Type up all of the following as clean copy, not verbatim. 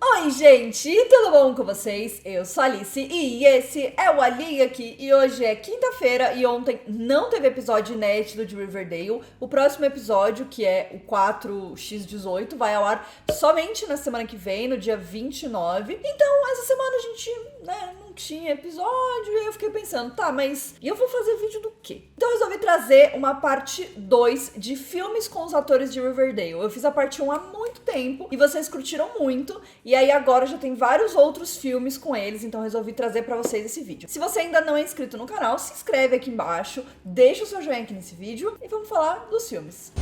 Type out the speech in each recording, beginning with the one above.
Oi, gente, tudo bom com vocês? Eu sou a Alice e esse é o Ali aqui. E hoje é quinta-feira e ontem não teve episódio inédito de Riverdale. O próximo episódio, que é o 4x18, vai ao ar somente na semana que vem, no dia 29. Então, essa semana a gente, não tinha episódio e eu fiquei pensando, tá, mas e eu vou fazer vídeo do quê? Então eu resolvi trazer uma parte 2 de filmes com os atores de Riverdale. Eu fiz a parte 1 há muito tempo e vocês curtiram muito. E aí agora já tem vários outros filmes com eles, então resolvi trazer pra vocês esse vídeo. Se você ainda não é inscrito no canal, se inscreve aqui embaixo, deixa o seu joinha aqui nesse vídeo e vamos falar dos filmes.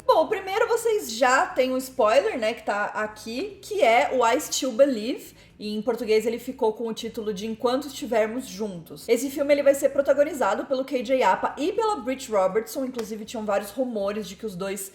Bom, primeiro vocês já têm um spoiler, né, que tá aqui, que é o I Still Believe. E em português ele ficou com o título de Enquanto Estivermos Juntos. Esse filme ele vai ser protagonizado pelo KJ Apa e pela Britt Robertson. Inclusive tinham vários rumores de que os dois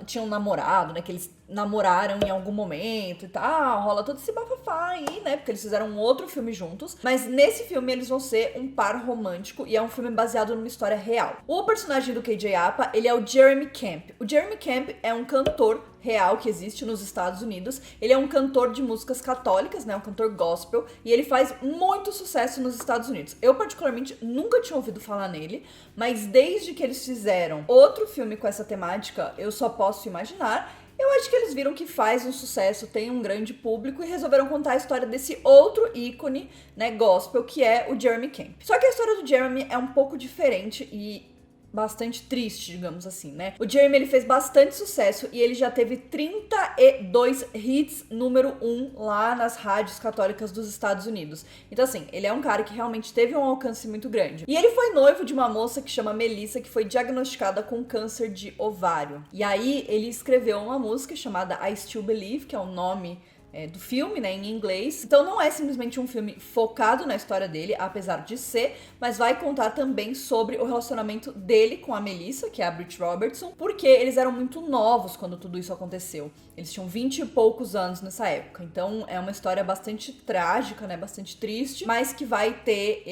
tinham namorado, né? Que eles namoraram em algum momento e tal. Rola todo esse bafafá aí, né? Porque eles fizeram um outro filme juntos. Mas nesse filme eles vão ser um par romântico e é um filme baseado numa história real. O personagem do KJ Apa, ele é o Jeremy Camp. O Jeremy Camp é um cantor real que existe nos Estados Unidos. Ele é um cantor de músicas católicas, né, um cantor gospel, e ele faz muito sucesso nos Estados Unidos. Eu particularmente nunca tinha ouvido falar nele, mas desde que eles fizeram outro filme com essa temática, eu só posso imaginar. Eu acho que eles viram que faz um sucesso, tem um grande público e resolveram contar a história desse outro ícone, né, gospel, que é o Jeremy Camp. Só que a história do Jeremy é um pouco diferente e bastante triste, digamos assim, né? O Jeremy, ele fez bastante sucesso e ele já teve 32 hits número 1 lá nas rádios católicas dos Estados Unidos. Então, assim, ele é um cara que realmente teve um alcance muito grande. E ele foi noivo de uma moça que chama Melissa, que foi diagnosticada com câncer de ovário. E aí, ele escreveu uma música chamada I Still Believe, que é o nome do filme, né, em inglês. Então não é simplesmente um filme focado na história dele, apesar de ser, mas vai contar também sobre o relacionamento dele com a Melissa, que é a Britt Robertson, porque eles eram muito novos quando tudo isso aconteceu. Eles tinham 20 e poucos anos nessa época. Então é uma história bastante trágica, né, bastante triste, mas que vai ter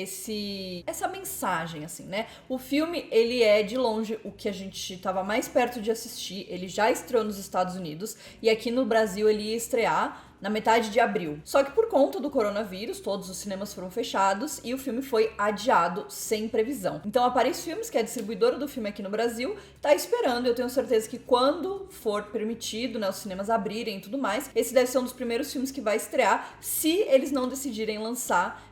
essa mensagem, assim, né? O filme, ele é de longe o que a gente tava mais perto de assistir. Ele já estreou nos Estados Unidos e aqui no Brasil ele ia estrear na metade de abril. Só que por conta do coronavírus, todos os cinemas foram fechados e o filme foi adiado sem previsão. Então a Paris Filmes, que é a distribuidora do filme aqui no Brasil, tá esperando. Eu tenho certeza que quando for permitido, né, os cinemas abrirem e tudo mais, esse deve ser um dos primeiros filmes que vai estrear, se eles não decidirem lançar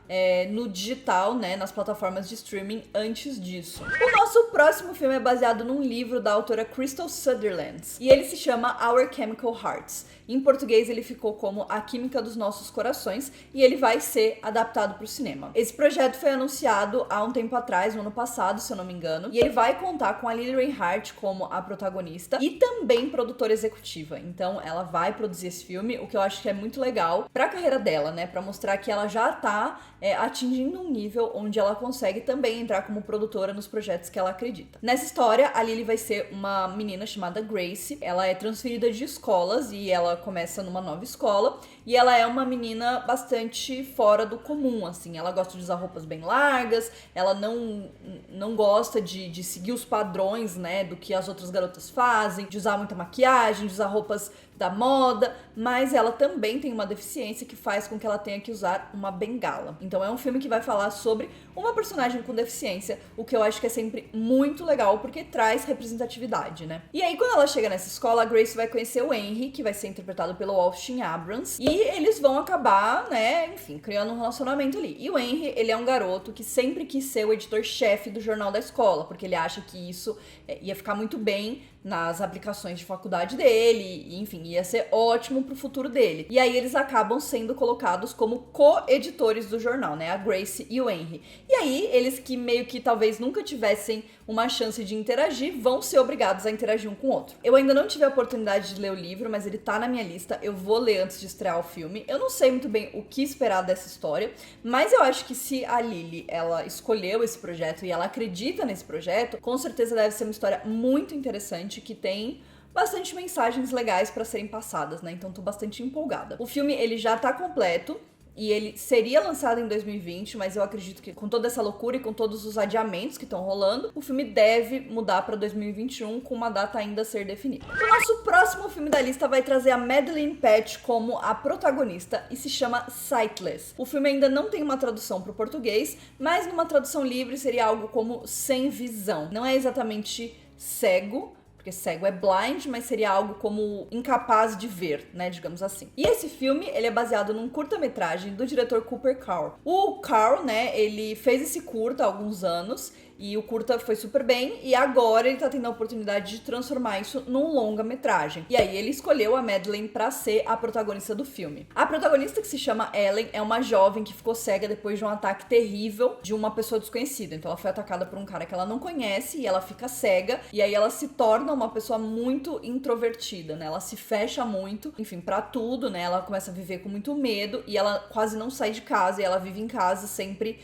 no digital, né, nas plataformas de streaming antes disso. O nosso próximo filme é baseado num livro da autora Crystal Sutherland e ele se chama Our Chemical Hearts. Em português ele ficou como A Química dos Nossos Corações e ele vai ser adaptado para o cinema. Esse projeto foi anunciado há um tempo atrás, no ano passado, se eu não me engano, e ele vai contar com a Lily Reinhart como a protagonista e também produtora executiva. Então ela vai produzir esse filme, o que eu acho que é muito legal para a carreira dela, né, para mostrar que ela já tá atingindo um nível onde ela consegue também entrar como produtora nos projetos que ela acredita. Nessa história, a Lily vai ser uma menina chamada Grace. Ela é transferida de escolas e ela começa numa nova escola. E ela é uma menina bastante fora do comum, assim. Ela gosta de usar roupas bem largas, ela não gosta de seguir os padrões, né, do que as outras garotas fazem, de usar muita maquiagem, de usar roupas da moda, mas ela também tem uma deficiência que faz com que ela tenha que usar uma bengala. Então é um filme que vai falar sobre uma personagem com deficiência, o que eu acho que é sempre muito legal, porque traz representatividade, né? E aí, quando ela chega nessa escola, a Grace vai conhecer o Henry, que vai ser interpretado pelo Austin Abrams, e eles vão acabar, né, enfim, criando um relacionamento ali. E o Henry, ele é um garoto que sempre quis ser o editor-chefe do jornal da escola, porque ele acha que isso ia ficar muito bem nas aplicações de faculdade dele, e, enfim, ia ser ótimo pro futuro dele. E aí eles acabam sendo colocados como co-editores do jornal, né? A Grace e o Henry. E aí eles que meio que talvez nunca tivessem uma chance de interagir, vão ser obrigados a interagir um com o outro. Eu ainda não tive a oportunidade de ler o livro, mas ele tá na minha lista. Eu vou ler antes de estrear o filme. Eu não sei muito bem o que esperar dessa história, mas eu acho que se a Lily, ela escolheu esse projeto e ela acredita nesse projeto, com certeza deve ser uma história muito interessante que tem bastante mensagens legais pra serem passadas, né? Então tô bastante empolgada. O filme, ele já tá completo. e ele seria lançado em 2020, mas eu acredito que com toda essa loucura e com todos os adiamentos que estão rolando, o filme deve mudar para 2021 com uma data ainda a ser definida. O nosso próximo filme da lista vai trazer a Madelaine Petsch como a protagonista e se chama Sightless. O filme ainda não tem uma tradução para o português, mas numa tradução livre seria algo como sem visão. Não é exatamente cego, porque cego é blind, mas seria algo como incapaz de ver, né, digamos assim. E esse filme, ele é baseado num curta-metragem do diretor Cooper Carl. O Carl, né, ele fez esse curta há alguns anos, e o curta foi super bem, e agora ele tá tendo a oportunidade de transformar isso num longa-metragem. E aí ele escolheu a Madelaine pra ser a protagonista do filme. A protagonista, que se chama Ellen, é uma jovem que ficou cega depois de um ataque terrível de uma pessoa desconhecida. Então ela foi atacada por um cara que ela não conhece, e ela fica cega, e aí ela se torna uma pessoa muito introvertida, né? Ela se fecha muito, enfim, pra tudo, né? Ela começa a viver com muito medo, e ela quase não sai de casa, e ela vive em casa sempre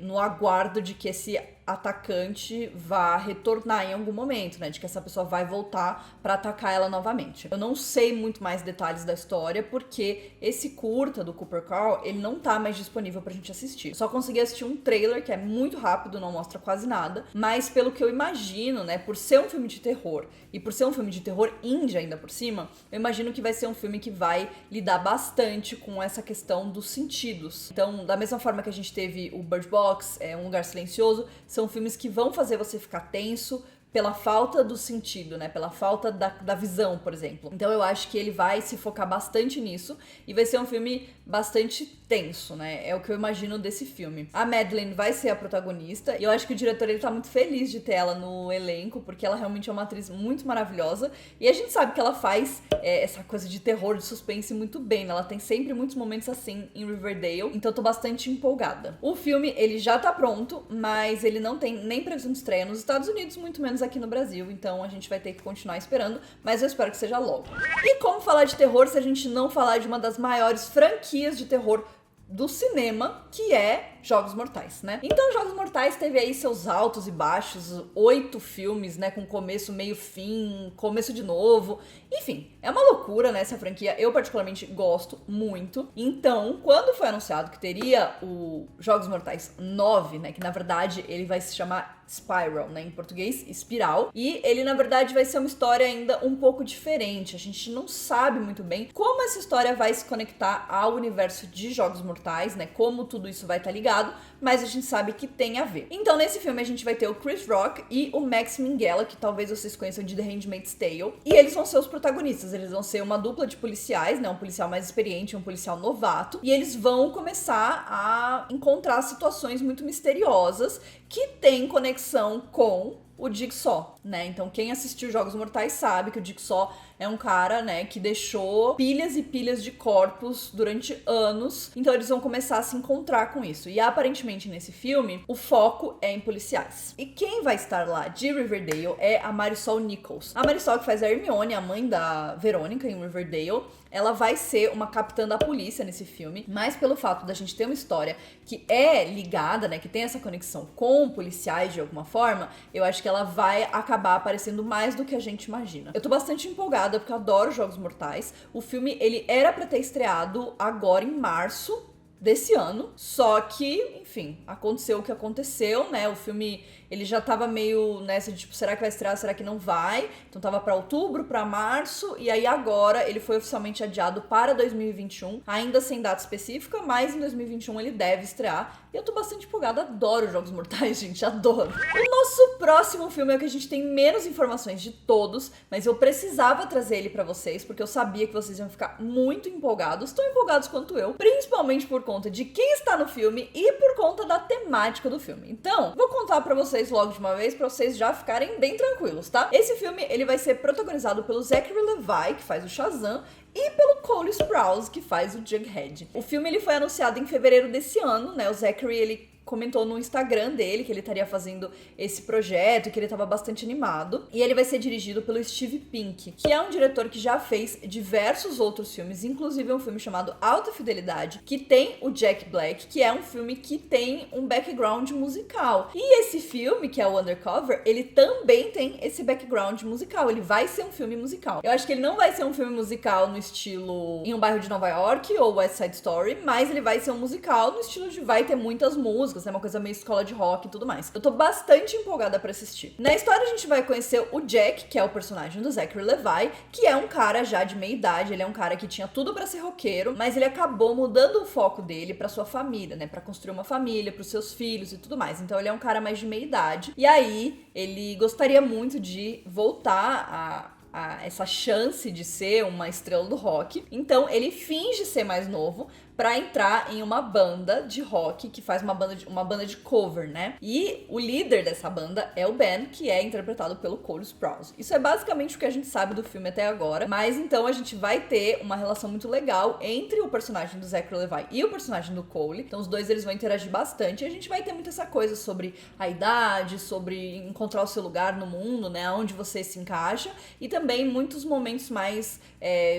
no aguardo de que esse atacante vá retornar em algum momento, né? De que essa pessoa vai voltar pra atacar ela novamente. Eu não sei muito mais detalhes da história, porque esse curta do Cooper Carl, ele não tá mais disponível pra gente assistir. Só consegui assistir um trailer, que é muito rápido, não mostra quase nada, mas pelo que eu imagino, né? Por ser um filme de terror, e por ser um filme de terror indie ainda por cima, eu imagino que vai ser um filme que vai lidar bastante com essa questão dos sentidos. Então, da mesma forma que a gente teve o Bird Box, Um Lugar Silencioso, são filmes que vão fazer você ficar tenso pela falta do sentido, né? Pela falta da visão, por exemplo. Então eu acho que ele vai se focar bastante nisso e vai ser um filme bastante tenso, né? É o que eu imagino desse filme. A Madelaine vai ser a protagonista e eu acho que o diretor, ele tá muito feliz de ter ela no elenco, porque ela realmente é uma atriz muito maravilhosa e a gente sabe que ela faz essa coisa de terror, de suspense muito bem, né? Ela tem sempre muitos momentos assim em Riverdale, então eu tô bastante empolgada. O filme, ele já tá pronto, mas ele não tem nem previsão de estreia nos Estados Unidos, muito menos aqui no Brasil, então a gente vai ter que continuar esperando, mas eu espero que seja logo. E como falar de terror se a gente não falar de uma das maiores franquias de terror do cinema, que é Jogos Mortais, né? Então, Jogos Mortais teve aí seus altos e baixos, 8 filmes, né, com começo, meio, fim, começo de novo, enfim, é uma loucura, né, essa franquia, eu particularmente gosto muito. Então, quando foi anunciado que teria o Jogos Mortais 9, né, que na verdade ele vai se chamar Spiral, né, em português, Espiral, e ele na verdade vai ser uma história ainda um pouco diferente, a gente não sabe muito bem como essa história vai se conectar ao universo de Jogos Mortais, né, como tudo isso vai estar ligado, mas a gente sabe que tem a ver. Então nesse filme a gente vai ter o Chris Rock e o Max Minghella, que talvez vocês conheçam de The Handmaid's Tale, e eles vão ser os protagonistas, eles vão ser uma dupla de policiais, né, um policial mais experiente e um policial novato, e eles vão começar a encontrar situações muito misteriosas que têm conexão com o Jigsaw, né? Então quem assistiu Jogos Mortais sabe que o Jigsaw é um cara, né, que deixou pilhas e pilhas de corpos durante anos. Então eles vão começar a se encontrar com isso. E aparentemente nesse filme, o foco é em policiais. E quem vai estar lá de Riverdale é a Marisol Nichols. A Marisol, que faz a Hermione, a mãe da Verônica em Riverdale, ela vai ser uma capitã da polícia nesse filme, mas pelo fato da gente ter uma história que é ligada, né, que tem essa conexão com policiais de alguma forma, eu acho que ela vai acabar aparecendo mais do que a gente imagina. Eu tô bastante empolgada porque eu adoro Jogos Mortais. O filme, ele era pra ter estreado agora em março desse ano, só que, enfim, aconteceu o que aconteceu, né? O filme, ele já tava meio nessa de tipo, será que vai estrear, será que não vai? Então tava pra outubro, pra março, e aí agora ele foi oficialmente adiado para 2021, ainda sem data específica, mas em 2021 ele deve estrear. E eu tô bastante empolgada, adoro Jogos Mortais, gente, adoro. O nosso próximo filme é o que a gente tem menos informações de todos, mas eu precisava trazer ele pra vocês, porque eu sabia que vocês iam ficar muito empolgados, tão empolgados quanto eu, principalmente por conta de quem está no filme e por conta da temática do filme. Então, vou contar pra vocês logo de uma vez, pra vocês já ficarem bem tranquilos, tá? Esse filme, ele vai ser protagonizado pelo Zachary Levi, que faz o Shazam, e pelo Cole Sprouse, que faz o Jughead. O filme, ele foi anunciado em fevereiro desse ano, né? O Zachary, ele comentou no Instagram dele que ele estaria fazendo esse projeto, que ele estava bastante animado. E ele vai ser dirigido pelo Steve Pink, que é um diretor que já fez diversos outros filmes, inclusive um filme chamado Alta Fidelidade, que tem o Jack Black, que é um filme que tem um background musical. E esse filme, que é o Undercover, ele também tem esse background musical. Ele vai ser um filme musical. Eu acho que ele não vai ser um filme musical no estilo Em um Bairro de Nova York ou West Side Story, mas ele vai ser um musical no estilo de vai ter muitas músicas, né? Uma coisa meio escola de rock e tudo mais. Eu tô bastante empolgada pra assistir. Na história a gente vai conhecer o Jack, que é o personagem do Zachary Levi, que é um cara já de meia idade, ele é um cara que tinha tudo pra ser roqueiro, mas ele acabou mudando o foco dele pra sua família, né? Pra construir uma família, pros seus filhos e tudo mais. Então ele é um cara mais de meia idade. E aí ele gostaria muito de voltar a essa chance de ser uma estrela do rock. Então ele finge ser mais novo pra entrar em uma banda de rock que faz uma banda de cover, né? E o líder dessa banda é o Ben, que é interpretado pelo Cole Sprouse. Isso é basicamente o que a gente sabe do filme até agora, mas então a gente vai ter uma relação muito legal entre o personagem do Zachary Levi e o personagem do Cole. Então os dois eles vão interagir bastante e a gente vai ter muito essa coisa sobre a idade, sobre encontrar o seu lugar no mundo, né? Onde você se encaixa, e também muitos momentos mais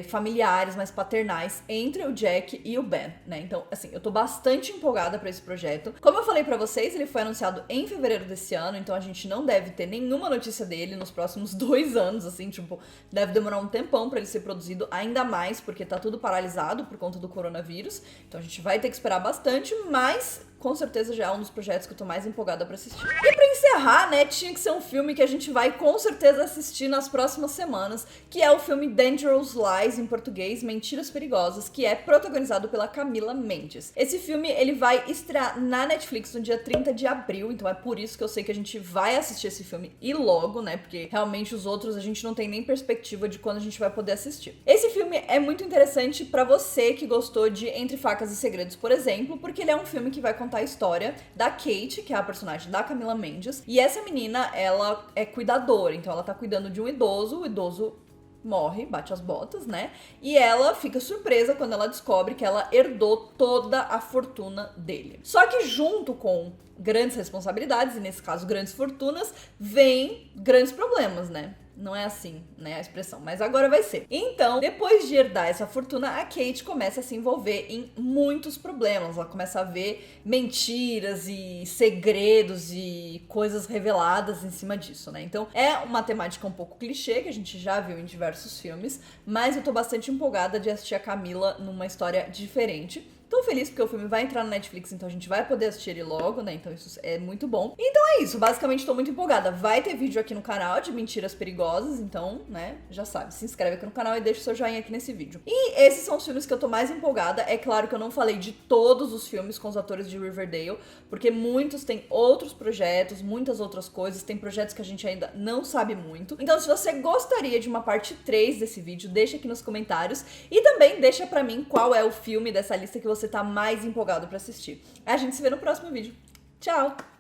familiares, mais paternais entre o Jack e o Ben, né? Então, assim, eu tô bastante empolgada pra esse projeto. Como eu falei pra vocês, ele foi anunciado em fevereiro desse ano, então a gente não deve ter nenhuma notícia dele nos próximos 2 anos, assim, tipo, deve demorar um tempão pra ele ser produzido, ainda mais porque tá tudo paralisado por conta do coronavírus, então a gente vai ter que esperar bastante, mas com certeza já é um dos projetos que eu tô mais empolgada pra assistir. E pra encerrar, né, tinha que ser um filme que a gente vai com certeza assistir nas próximas semanas, que é o filme Dangerous Lies, em português, Mentiras Perigosas, que é protagonizado pela Camila Mendes. Esse filme, ele vai estrear na Netflix no dia 30 de abril, então é por isso que eu sei que a gente vai assistir esse filme e logo, né, porque realmente os outros a gente não tem nem perspectiva de quando a gente vai poder assistir. Esse filme é muito interessante pra você que gostou de Entre Facas e Segredos, por exemplo, porque ele é um filme que vai contar a história da Kate, que é a personagem da Camila Mendes, e essa menina, ela é cuidadora, então ela tá cuidando de um idoso, o idoso morre, bate as botas, né? E ela fica surpresa quando ela descobre que ela herdou toda a fortuna dele. Só que junto com grandes responsabilidades, e nesse caso grandes fortunas, vem grandes problemas, né? Não é assim, né, a expressão, mas agora vai ser. Então, depois de herdar essa fortuna, a Kate começa a se envolver em muitos problemas. Ela começa a ver mentiras e segredos e coisas reveladas em cima disso, né? Então, é uma temática um pouco clichê, que a gente já viu em diversos filmes, mas eu tô bastante empolgada de assistir a Camila numa história diferente. Tô feliz porque o filme vai entrar no Netflix, então a gente vai poder assistir ele logo, né? Então isso é muito bom. Então é isso, basicamente tô muito empolgada. Vai ter vídeo aqui no canal de Mentiras Perigosas, então, né, já sabe, se inscreve aqui no canal e deixa o seu joinha aqui nesse vídeo. E esses são os filmes que eu tô mais empolgada. É claro que eu não falei de todos os filmes com os atores de Riverdale, porque muitos têm outros projetos, muitas outras coisas, tem projetos que a gente ainda não sabe muito. Então se você gostaria de uma parte 3 desse vídeo, deixa aqui nos comentários e também deixa pra mim qual é o filme dessa lista que você tá mais empolgado pra assistir. A gente se vê no próximo vídeo. Tchau!